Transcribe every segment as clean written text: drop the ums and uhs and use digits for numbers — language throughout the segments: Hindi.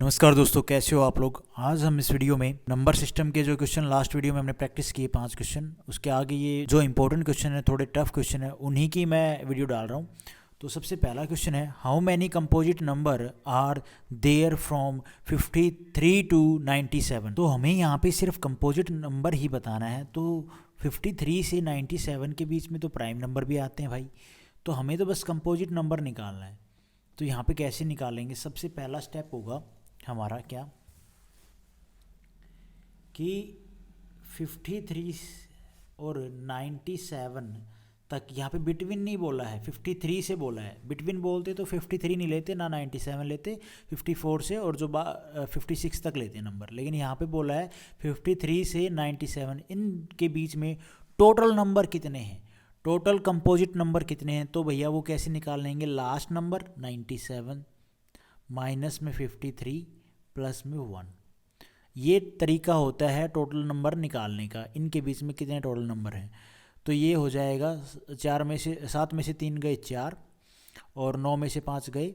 नमस्कार दोस्तों, कैसे हो आप लोग। आज हम इस वीडियो में नंबर सिस्टम के जो क्वेश्चन लास्ट वीडियो में हमने प्रैक्टिस किए 5 क्वेश्चन, उसके आगे ये जो इंपॉर्टेंट क्वेश्चन है, थोड़े टफ क्वेश्चन है, उन्हीं की मैं वीडियो डाल रहा हूँ। तो सबसे पहला क्वेश्चन है, how many composite number are there from 53 to 97। तो हमें यहाँ पे सिर्फ कंपोजिट नंबर ही बताना है। तो 53 से 97 के बीच में तो प्राइम नंबर भी आते हैं भाई, तो हमें तो बस कंपोजिट नंबर निकालना है। तो यहाँ पे कैसे निकालेंगे, सबसे पहला स्टेप होगा हमारा क्या कि 53 और 97 तक, यहाँ पे बिटवीन नहीं बोला है, 53 से बोला है। बिटवीन बोलते तो 53 नहीं लेते ना 97 लेते, 54 से और जो 56 तक लेते नंबर, लेकिन यहाँ पे बोला है 53 से 97, इनके बीच में टोटल नंबर कितने हैं, टोटल कंपोजिट नंबर कितने हैं। तो भैया वो कैसे निकाल लेंगे, लास्ट नंबर 97 माइनस में 53 प्लस में 1, ये तरीका होता है टोटल नंबर निकालने का। इनके बीच में कितने टोटल नंबर हैं, तो ये हो जाएगा 7 में से 3 गए 4 और 9 में से 5 गए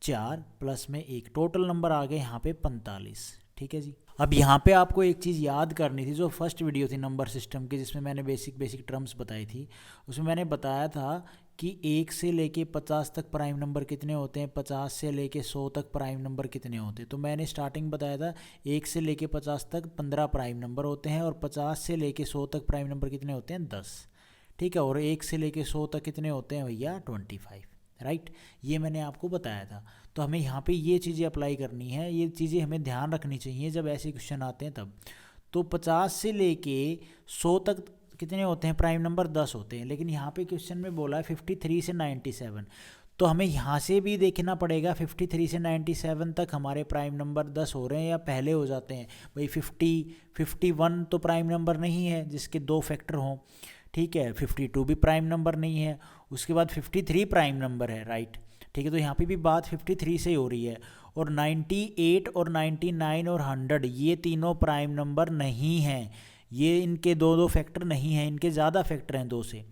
4 प्लस में 1, टोटल नंबर आ गए यहाँ पे 45। ठीक है जी। अब यहाँ पे आपको एक चीज़ याद करनी थी, जो फर्स्ट वीडियो थी नंबर सिस्टम की, जिसमें मैंने बेसिक टर्म्स बताई थी, उसमें मैंने बताया था कि 1 से लेके 50 तक प्राइम नंबर कितने होते हैं, 50 से लेके 100 तक प्राइम नंबर कितने होते हैं। तो मैंने स्टार्टिंग बताया था 1 से लेके 50 तक 15 प्राइम नंबर होते हैं, और 50 से लेके 100 तक प्राइम नंबर कितने होते हैं, 10। ठीक है, और 1 से लेके 100 तक कितने होते हैं भैया, 25। राइट, ये मैंने आपको बताया था। तो हमें यहाँ पे ये चीज़ें अप्लाई करनी है, ये चीज़ें हमें ध्यान रखनी चाहिए जब ऐसे क्वेश्चन आते हैं तब। तो 50 से लेके 100 तक कितने होते हैं प्राइम नंबर, 10 होते हैं, लेकिन यहाँ पे क्वेश्चन में बोला है 53 से 97। तो हमें यहाँ से भी देखना पड़ेगा 53 से 97 तक हमारे प्राइम नंबर 10 हो रहे हैं या पहले हो जाते हैं। भाई 51 तो प्राइम नंबर नहीं है जिसके 2 फैक्टर हों। ठीक है, 52 भी प्राइम नंबर नहीं है। उसके बाद 53 प्राइम नंबर है, राइट। ठीक है, तो यहाँ पे भी बात 53 से हो रही है। और 98 और 99 और 100 ये तीनों प्राइम नंबर नहीं हैं, ये इनके दो फैक्टर नहीं हैं, इनके ज़्यादा फैक्टर हैं 2 से।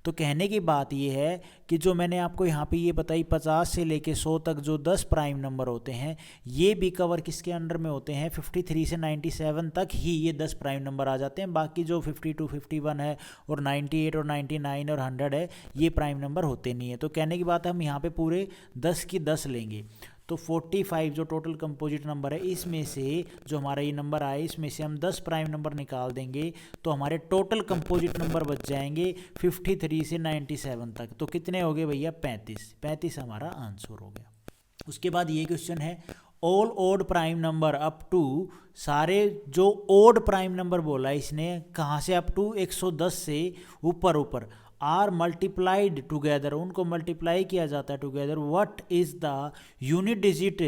तो कहने की बात ये है कि जो मैंने आपको यहाँ पे ये बताई 50 से लेके 100 तक जो 10 प्राइम नंबर होते हैं, ये भी कवर किसके अंडर में होते हैं, 53 से 97 तक ही ये 10 प्राइम नंबर आ जाते हैं। बाकी जो 52, 51 है और 98 और 99 और 100 है, ये प्राइम नंबर होते नहीं है। तो कहने की बात है हम यहाँ पे पूरे 10 की 10 लेंगे। तो 45 जो टोटल कंपोजिट नंबर है, इसमें से जो हमारा ये नंबर आए, इसमें से हम 10 प्राइम नंबर निकाल देंगे, तो हमारे टोटल कंपोजिट नंबर बच जाएंगे 53 से 97 तक। तो कितने हो गए भैया, 35 हमारा आंसर हो गया। उसके बाद ये क्वेश्चन है, all odd prime number up to, सारे जो ओड प्राइम नंबर बोला है इसने, कहाँ से अप टू 110 से ऊपर आर मल्टीप्लाइड टुगेदर, उनको मल्टीप्लाई किया जाता है together. What is the unit digit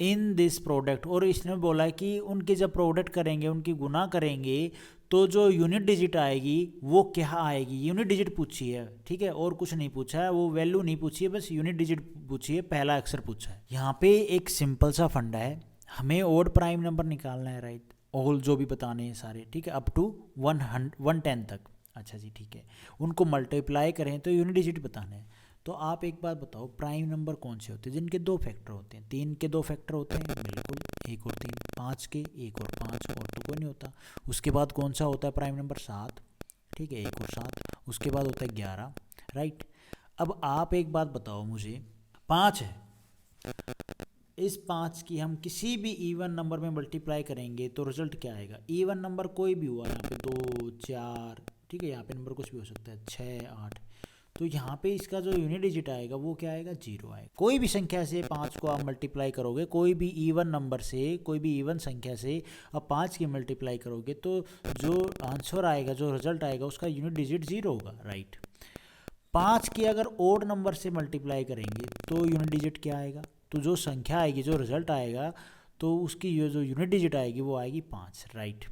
in this product, और इसने बोला है कि उनके जब प्रोडक्ट करेंगे, उनकी गुना करेंगे, तो जो यूनिट डिजिट आएगी वो क्या आएगी, यूनिट डिजिट पूछी है। ठीक है, और कुछ नहीं पूछा है, वो वैल्यू नहीं पूछी है, बस यूनिट डिजिट पूछी है, पहला अक्षर पूछा है। यहाँ पे एक सिंपल सा फंडा है, हमें ओड प्राइम नंबर निकालना है, राइट। ऑल जो भी बताने हैं सारे, ठीक है, अप टू 110 तक। अच्छा जी, ठीक है, उनको मल्टीप्लाई करें तो यूनिट डिजिट बताना है। तो आप एक बात बताओ, प्राइम नंबर कौन से होते हैं जिनके 2 फैक्टर होते हैं, 3 के 2 फैक्टर होते हैं, बिल्कुल, 1 और 3, 5 के 1 और 5, और तो कोई नहीं होता। उसके बाद कौन सा होता है प्राइम नंबर, 7। ठीक है, 1 और 7, उसके बाद होता है 11, राइट। अब आप एक बात बताओ मुझे, 5 है, इस 5 की हम किसी भी इवन नंबर में मल्टीप्लाई करेंगे तो रिजल्ट क्या आएगा। इवन नंबर कोई भी हुआ, यहाँ पे 2, 4, ठीक है, यहाँ पे नंबर कुछ भी हो सकता है, 6, 8, तो यहाँ पे इसका जो यूनिट डिजिट आएगा वो क्या आएगा, 0 आएगा। कोई भी संख्या से 5 को आप मल्टीप्लाई करोगे, कोई भी इवन नंबर से, कोई भी इवन संख्या से आप 5 की मल्टीप्लाई करोगे, तो जो आंसर आएगा, जो रिजल्ट आएगा, उसका यूनिट डिजिट 0 होगा, राइट। 5 की अगर ओड नंबर से मल्टीप्लाई करेंगे तो यूनिट डिजिट क्या आएगा, तो जो संख्या आएगी, जो रिजल्ट आएगा, तो उसकी ये जो यूनिट डिजिट आएगी वो आएगी 5, राइट।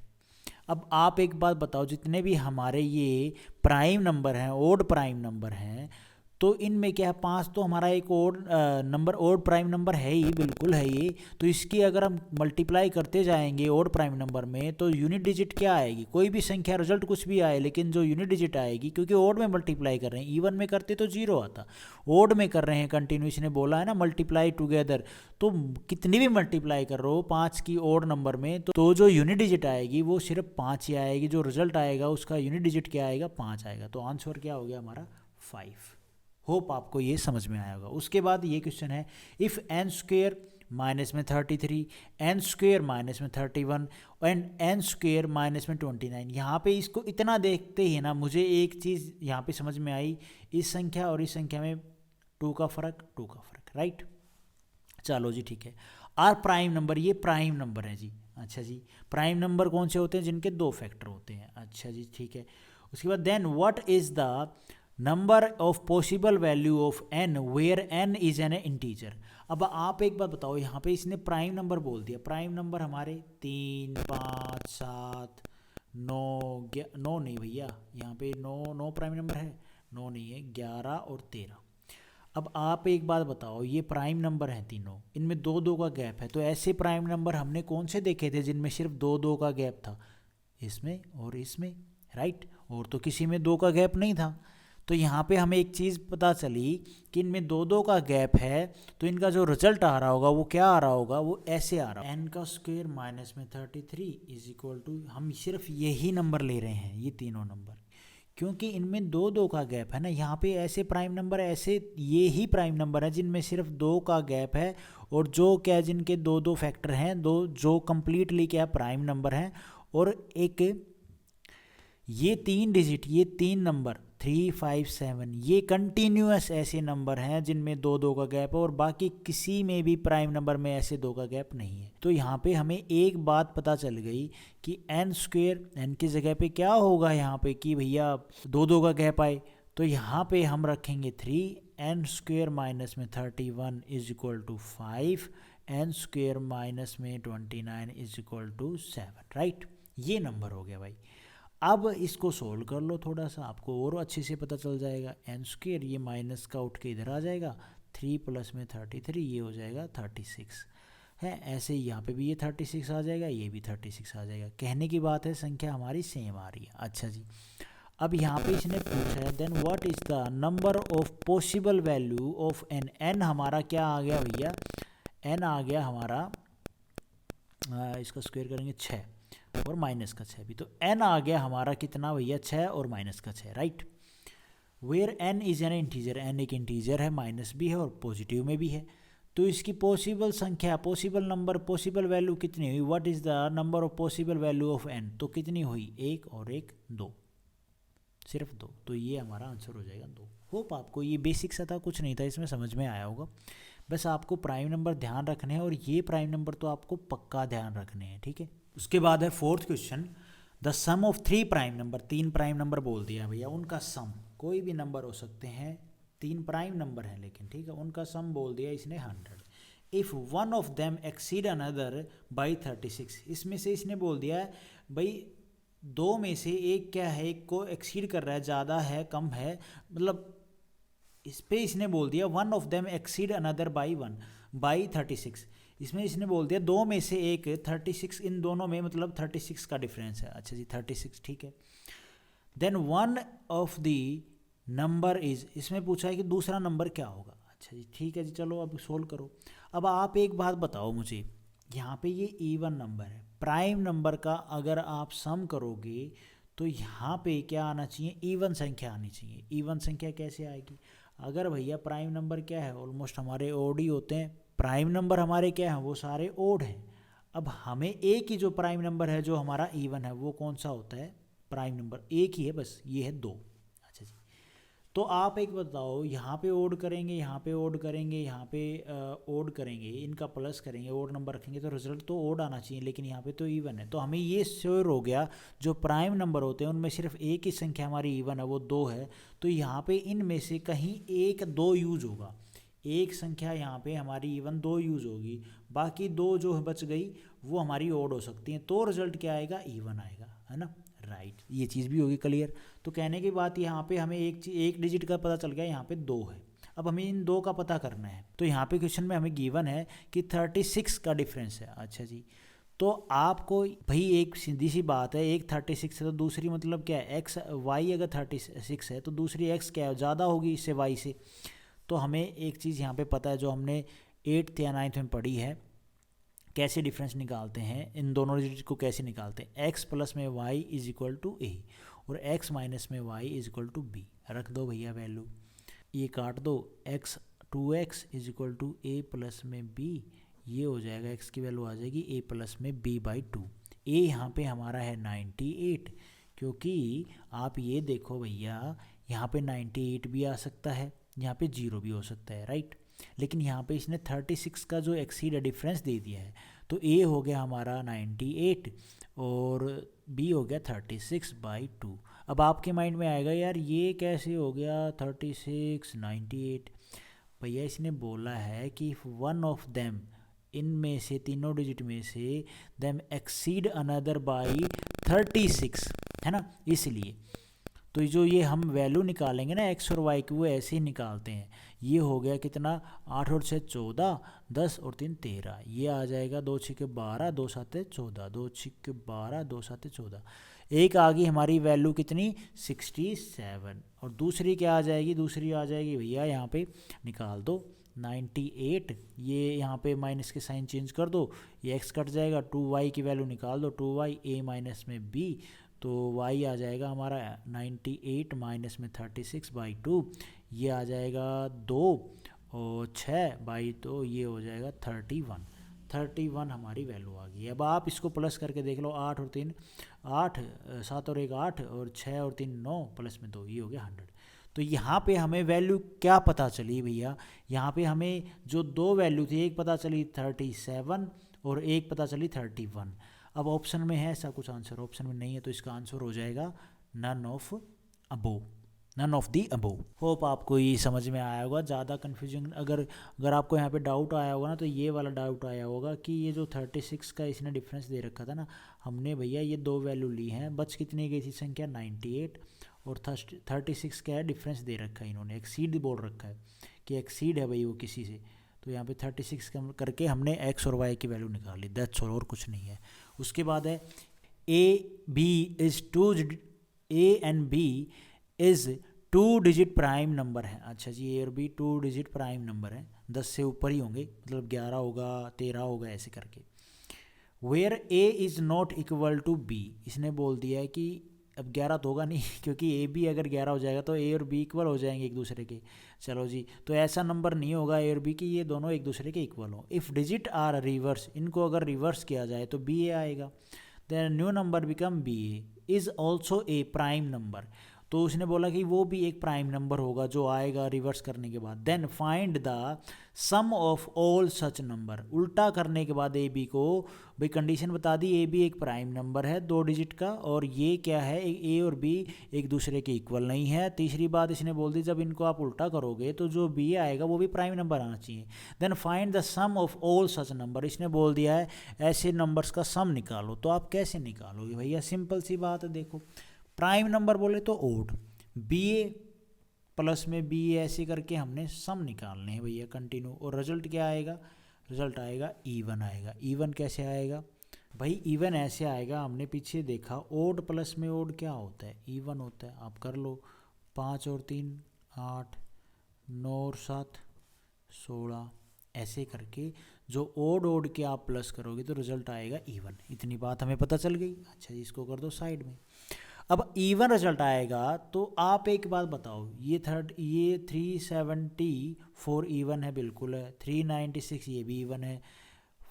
अब आप एक बात बताओ, जितने भी हमारे ये प्राइम नंबर हैं, ओड प्राइम नंबर हैं, तो इनमें क्या है, 5 तो हमारा एक odd number, odd prime number है ही, बिल्कुल है ये। तो इसकी अगर हम मल्टीप्लाई करते जाएंगे ओड प्राइम नंबर में तो यूनिट डिजिट क्या आएगी, कोई भी संख्या, रिजल्ट कुछ भी आए, लेकिन जो यूनिट डिजिट आएगी, क्योंकि ओड में मल्टीप्लाई कर रहे हैं, इवन में करते तो 0 आता, ओड में कर रहे हैं कंटिन्यूस ने बोला है ना मल्टीप्लाई टुगेदर, तो कितनी भी मल्टीप्लाई कर रहे हो 5 की ओड नंबर में तो जो यूनिट डिजिट आएगी वो सिर्फ 5 ही आएगी, जो रिजल्ट आएगा उसका यूनिट डिजिट क्या आएगा, 5 आएगा। तो आंसर क्या हो गया हमारा 5। होप आपको ये समझ में आया होगा। उसके बाद ये क्वेश्चन है, इफ़ एन स्क्वेयर माइनस में 33, एन स्क्वेयर माइनस में 31 एंड एन स्क्वेयर माइनस में 29। यहाँ पे इसको इतना देखते ही ना मुझे एक चीज़ यहाँ पे समझ में आई, इस संख्या और इस संख्या में 2 का फर्क, राइट। चलो जी ठीक है। आर प्राइम नंबर, ये प्राइम नंबर है जी। अच्छा जी, प्राइम नंबर कौन से होते हैं, जिनके 2 फैक्टर होते हैं। अच्छा जी ठीक है। उसके बाद then what is the number of possible value of n where n is an integer. अब आप एक बात बताओ, यहाँ पे इसने प्राइम नंबर बोल दिया, प्राइम नंबर हमारे 3, 5, 7, 9, 9 नहीं भैया, यहाँ पे 9 प्राइम नंबर है, 9 नहीं है, 11 और 13। अब आप एक बात बताओ, ये प्राइम नंबर हैं तीनों, इनमें 2-2 का गैप है, तो ऐसे प्राइम नंबर हमने कौन से देखे थे जिनमें सिर्फ 2-2 का गैप था, इसमें और इसमें, राइट। और तो किसी में 2 का गैप नहीं था। तो यहाँ पे हमें एक चीज़ पता चली कि इनमें 2-2 का गैप है, तो इनका जो रिजल्ट आ रहा होगा वो क्या आ रहा होगा, वो ऐसे आ रहा है, एन का स्क्वायर माइनस में 33 इज इक्वल टू, हम सिर्फ यही नंबर ले रहे हैं, ये तीनों नंबर, क्योंकि इनमें 2-2 का गैप है ना। यहाँ पे ऐसे प्राइम नंबर, ऐसे ये ही प्राइम नंबर है जिनमें सिर्फ 2 का गैप है, और जो क्या, जिनके 2-2 फैक्टर हैं, दो जो कंप्लीटली क्या प्राइम नंबर हैं, और एक ये 3 डिजिट, ये 3 नंबर 3, 5, 7, ये कंटिन्यूअस ऐसे नंबर हैं जिनमें 2-2 का गैप है, और बाकी किसी में भी प्राइम नंबर में ऐसे 2 का गैप नहीं है। तो यहाँ पे हमें एक बात पता चल गई कि एन स्क्वेयर, एन की जगह पे क्या होगा यहाँ पे कि भैया 2-2 का गैप आए, तो यहाँ पे हम रखेंगे 3, एन स्क्वेयर माइनस में 31 is equal to 5, n square minus में 29 इज इक्वल टू 7, राइट। ये नंबर हो गया भाई। अब इसको सोल्व कर लो थोड़ा सा, आपको और अच्छे से पता चल जाएगा। एन स्क्वेयर, ये माइनस का उठ के इधर आ जाएगा, 3 प्लस में 33, ये हो जाएगा 36 है। ऐसे ही यहाँ पे भी ये 36 आ जाएगा, ये भी 36 आ जाएगा। कहने की बात है संख्या हमारी सेम आ रही है। अच्छा जी, अब यहाँ पे इसने पूछा है then what is the number of possible value of n. N हमारा क्या आ गया भैया, एन आ गया हमारा, इसका स्क्वायर करेंगे 6 और माइनस का 6 भी, तो n आ गया हमारा कितना भैया, 6 और माइनस का 6, right. Where n is an integer, n एक इंटीजर है, माइनस भी है और पॉजिटिव में भी है, तो इसकी पॉसिबल संख्या, पॉसिबल नंबर, पॉसिबल वैल्यू कितनी हुई, what is the number of possible value of n, तो कितनी हुई, 1 और 1 2, सिर्फ 2, तो ये हमारा आंसर हो जाएगा 2। होप आपको ये बेसिक सा था, कुछ नहीं था इसमें, समझ में आया होगा। बस आपको प्राइम नंबर ध्यान रखने हैं, और ये प्राइम नंबर तो आपको पक्का ध्यान रखने हैं, ठीक है। उसके बाद है 4th question, the sum of 3 prime number. 3 prime number बोल दिया भैया, उनका सम, कोई भी नंबर हो सकते हैं, 3 प्राइम नंबर हैं लेकिन, ठीक है, उनका सम बोल दिया इसने 100। If one of them exceed another by 36, इसमें से इसने बोल दिया है भाई 2 में से एक क्या है, एक को एक्सीड कर रहा है, ज़्यादा है कम है, मतलब इस पे इसने बोल दिया one of them exceed another by 36, इसमें इसने बोल दिया 2 में से एक 36, इन दोनों में मतलब 36 का डिफरेंस है। अच्छा जी 36, ठीक है। Then one of the number is, इसमें पूछा है कि दूसरा नंबर क्या होगा। अच्छा जी ठीक है जी, चलो अब सोल्व करो। अब आप एक बात बताओ मुझे, यहाँ पे ये इवन नंबर है, प्राइम नंबर का अगर आप सम करोगे तो यहाँ पे क्या आना चाहिए, इवन संख्या आनी चाहिए। इवन संख्या कैसे आएगी, अगर भैया प्राइम नंबर क्या है, ऑलमोस्ट हमारे ओड ही होते हैं, प्राइम नंबर हमारे क्या हैं, वो सारे ओड हैं। अब हमें एक ही जो प्राइम नंबर है जो हमारा इवन है, वो कौन सा होता है, प्राइम नंबर एक ही है बस, ये है 2। अच्छा जी, तो आप एक बताओ, यहाँ पे ओड करेंगे, यहाँ पे ओड करेंगे, यहाँ पे ओड करेंगे, इनका प्लस करेंगे, ओड नंबर रखेंगे, तो रिजल्ट तो ओड आना चाहिए, लेकिन यहाँ पे तो इवन है। तो हमें ये श्योर हो गया जो प्राइम नंबर होते हैं उनमें सिर्फ एक ही संख्या हमारी इवन है, वो 2 है। तो यहाँ पे इनमें से कहीं 1 2 यूज होगा, एक संख्या यहाँ पे हमारी इवन 2 यूज होगी, बाकी 2 जो बच गई वो हमारी ओड हो सकती हैं, तो रिजल्ट क्या आएगा, इवन आएगा, है ना। राइट, ये चीज़ भी होगी क्लियर। तो कहने की बात यहाँ पे हमें एक डिजिट का पता चल गया, यहाँ पे 2 है। अब हमें इन 2 का पता करना है। तो यहाँ पे क्वेश्चन में हमें गिवन है कि 36 का डिफरेंस है। अच्छा जी, तो आपको भाई एक सीधी सी बात है, एक 36 है तो दूसरी मतलब क्या है, एक्स वाई अगर 36 है तो दूसरी एक्स क्या है, ज़्यादा होगी इससे वाई से। तो हमें एक चीज़ यहाँ पे पता है जो हमने 8th या 9th में पढ़ी है, कैसे डिफरेंस निकालते हैं, इन दोनों डिजिट को कैसे निकालते हैं। एक्स प्लस में y is equal to a और एक्स माइनस में y is equal to b. रख दो भैया वैल्यू, ये काट दो, x 2x is equal to a plus में बी, ये हो जाएगा एक्स की वैल्यू आ जाएगी ए प्लस में बी बाई 2। ए यहाँ पे हमारा है 98, क्योंकि आप ये देखो भैया यहाँ पे 98 भी आ सकता है, यहाँ पे 0 भी हो सकता है, राइट। लेकिन यहाँ पे इसने 36 का जो एक्सीड डिफरेंस दे दिया है, तो ए हो गया हमारा 98 और बी हो गया 36 बाई 2। अब आपके माइंड में आएगा यार ये कैसे हो गया 36 98। भैया इसने बोला है कि वन ऑफ देम, इनमें से तीनों डिजिट में से, देम एक्सीड अनदर बाई 36, है ना, इसलिए। तो जो ये हम वैल्यू निकालेंगे ना एक्स और वाई की, वो ऐसे ही निकालते हैं। ये हो गया कितना, 8 और 6 14, 10 और 3 13, ये आ जाएगा 2 6 12, 2 7 14, 2 6 12, 2 7 14। एक आ गई हमारी वैल्यू कितनी 67, और दूसरी क्या आ जाएगी, दूसरी आ जाएगी भैया यहाँ पे निकाल दो 98, ये यहाँ पे माइनस के साइन चेंज कर दो, ये एक्स कट जाएगा, 2y की वैल्यू निकाल दो, 2y a माइनस में b, तो y आ जाएगा हमारा 98 माइनस में 36 बाई 2, ये आ जाएगा 2 और 6 बाई 2, ये हो जाएगा 31 हमारी वैल्यू आ गई। अब आप इसको प्लस करके देख लो, 8 और 3 8, 7 और 1 8 और 6 और 3 9 प्लस में 2, ये हो गया 100। तो यहाँ पे हमें वैल्यू क्या पता चली भैया, यहाँ पे हमें जो 2 वैल्यू थी, एक पता चली 37 और एक पता चली 31। अब ऑप्शन में है ऐसा कुछ आंसर, ऑप्शन में नहीं है, तो इसका आंसर हो जाएगा none of above, none of the above. Hope आपको ये समझ में आया होगा। ज़्यादा कन्फ्यूजन अगर आपको यहाँ पे डाउट आया होगा ना, तो ये वाला डाउट आया होगा कि ये जो 36 का इसने डिफरेंस दे रखा था ना, हमने भैया ये 2 वैल्यू ली हैं, बच कितनी गई थी संख्या 98, और 36 क्या है डिफरेंस दे रखा है इन्होंने, एक्सीड बोल रखा है कि एक्सीड है भाई वो किसी से। तो यहाँ पे 36 करके हमने एक्स और वाई की वैल्यू निकाल ली, दैट्स और कुछ नहीं है। उसके बाद है a and b is 2 digit prime number है। अच्छा जी, ए और बी 2 डिजिट प्राइम नंबर है, 10 से ऊपर ही होंगे, मतलब 11 होगा 13 होगा ऐसे करके। Where a is not equal to b, इसने बोल दिया है कि अब 11 तो होगा नहीं क्योंकि ए बी अगर 11 हो जाएगा तो ए और बी इक्वल हो जाएंगे एक दूसरे के। चलो जी, तो ऐसा नंबर नहीं होगा ए और बी की ये दोनों एक दूसरे के इक्वल हो। इफ़ डिजिट आर रिवर्स, इनको अगर रिवर्स किया जाए तो बी ए आएगा, then new number become b a is also a prime number. तो उसने बोला कि वो भी एक प्राइम नंबर होगा जो आएगा रिवर्स करने के बाद। Then find the sum of all such number, उल्टा करने के बाद ए बी को, भाई कंडीशन बता दी ए बी एक प्राइम नंबर है 2 डिजिट का, और ये क्या है ए और बी एक दूसरे के इक्वल नहीं है। तीसरी बात इसने बोल दी जब इनको आप उल्टा करोगे तो जो बी आएगा वो भी प्राइम नंबर आना चाहिए। Then find the sum of all such number, इसने बोल दिया है ऐसे नंबर्स का सम निकालो। तो आप कैसे निकालोगे भैया, सिंपल सी बात है, देखो प्राइम नंबर बोले तो ओड, बी ए प्लस में बी ए ऐसे करके हमने सम निकालने हैं भैया कंटिन्यू, और रिजल्ट क्या आएगा, रिजल्ट आएगा इवन आएगा। इवन कैसे आएगा भाई, इवन ऐसे आएगा, हमने पीछे देखा ओड प्लस में ओड क्या होता है, इवन होता है। आप कर लो, 5 और 3 8, 9 और 7 16, ऐसे करके जो ओड के आप प्लस करोगे तो रिजल्ट आएगा इवन। इतनी बात हमें पता चल गई। अच्छा जी, इसको कर दो साइड में। अब इवन रिजल्ट आएगा तो आप एक बात बताओ, ये 374 इवन है, बिल्कुल है। 396 ये भी इवन है।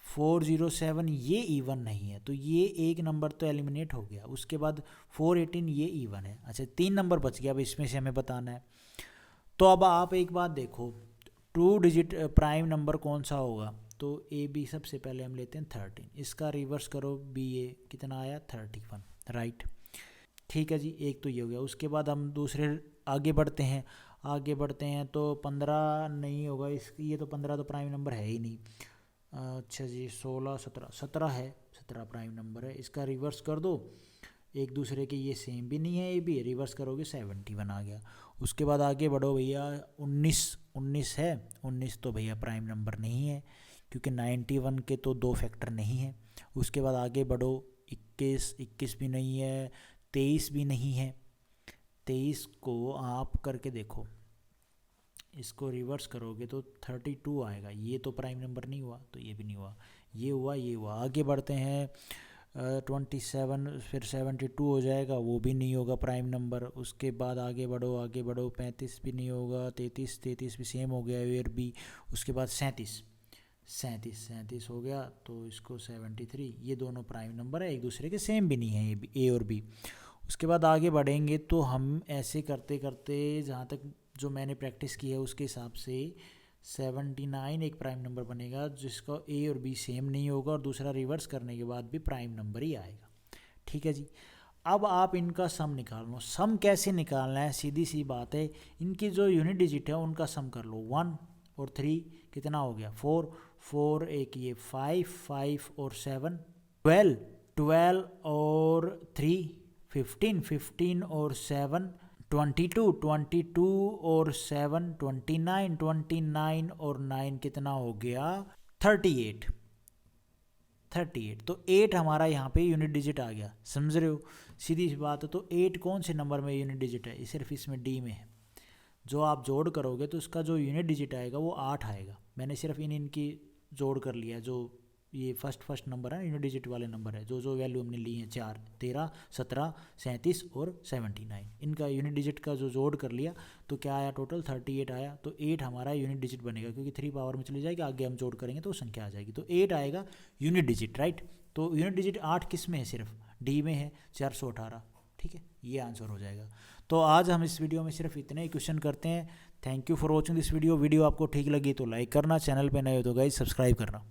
407 ये इवन नहीं है, तो ये एक नंबर तो एलिमिनेट हो गया। उसके बाद 418 ये इवन है। अच्छा, 3 नंबर बच गया, अब इसमें से हमें बताना है। तो अब आप एक बात देखो, 2 डिजिट प्राइम नंबर कौन सा होगा, तो ए बी सबसे पहले हम लेते हैं 13, इसका रिवर्स करो बी ए, कितना आया 31, राइट। ठीक है जी, एक तो ये हो गया। उसके बाद हम दूसरे आगे बढ़ते हैं तो 15 नहीं होगा इसकी, ये तो 15 तो प्राइम नंबर है ही नहीं। अच्छा जी, 16 17 है, 17 प्राइम नंबर है, इसका रिवर्स कर दो, एक दूसरे के ये सेम भी नहीं है, ये भी रिवर्स करोगे 71 आ गया। उसके बाद आगे बढ़ो भैया, 19 है, 19 तो भैया प्राइम नंबर नहीं है क्योंकि 91 के तो 2 फैक्टर नहीं है। उसके बाद आगे बढ़ो, 21 भी नहीं है, 23 भी नहीं है। 23 को आप करके देखो, इसको रिवर्स करोगे तो 32 आएगा। ये तो प्राइम नंबर नहीं हुआ, तो ये भी नहीं हुआ, ये हुआ, ये हुआ। आगे बढ़ते हैं, 27 फिर 72 हो जाएगा, वो भी नहीं होगा प्राइम नंबर। उसके बाद आगे बढ़ो, आगे बढ़ो, 35 भी नहीं होगा, 33 भी सेम हो गया, और भी। उसके बाद 37 हो गया, तो इसको 73, ये दोनों प्राइम नंबर है, एक दूसरे के सेम भी नहीं है, ये भी ए और बी। उसके बाद आगे बढ़ेंगे तो हम ऐसे करते करते, जहाँ तक जो मैंने प्रैक्टिस की है उसके हिसाब से 79 एक प्राइम नंबर बनेगा जिसका ए और बी सेम नहीं होगा, और दूसरा रिवर्स करने के बाद भी प्राइम नंबर ही आएगा। ठीक है जी। अब आप इनका सम निकाल लो। सम कैसे निकालना है, सीधी सी बात है, इनकी जो यूनिट डिजिट है उनका सम कर लो। 1 और 3 कितना हो गया, 4 एक ये 5 और 7 12 और 3 15 और 7 22 और 7 29 और 9 कितना हो गया, 38। तो 8 हमारा यहाँ पे यूनिट डिजिट आ गया, समझ रहे हो, सीधी सी बात है। तो 8 कौन से नंबर में यूनिट डिजिट है, सिर्फ इसमें डी में है। जो आप जोड़ करोगे तो उसका जो यूनिट डिजिट आएगा वो 8 आएगा। मैंने सिर्फ इनकी जोड़ कर लिया, जो ये फर्स्ट नंबर है, यूनिट डिजिट वाले नंबर है, जो वैल्यू हमने ली है 4, 13, 17, 37 और 79, इनका यूनिट डिजिट का जो जोड़ कर लिया तो क्या आया, टोटल 38 आया। तो 8 हमारा यूनिट डिजिट बनेगा, क्योंकि 3 पावर में चली जाएगी, आगे हम जोड़ करेंगे तो संख्या आ जाएगी। तो 8 आएगा यूनिट डिजिट, राइट। तो यूनिट डिजिट 8 किस में है, सिर्फ डी में है, 418। ठीक है, ये आंसर हो जाएगा। तो आज हम इस वीडियो में सिर्फ इतने ही क्वेश्चन करते हैं। Thank you for watching this video. Video आपको ठीक लगी तो लाइक करना, चैनल पे नए हो तो गाइस सब्सक्राइब करना।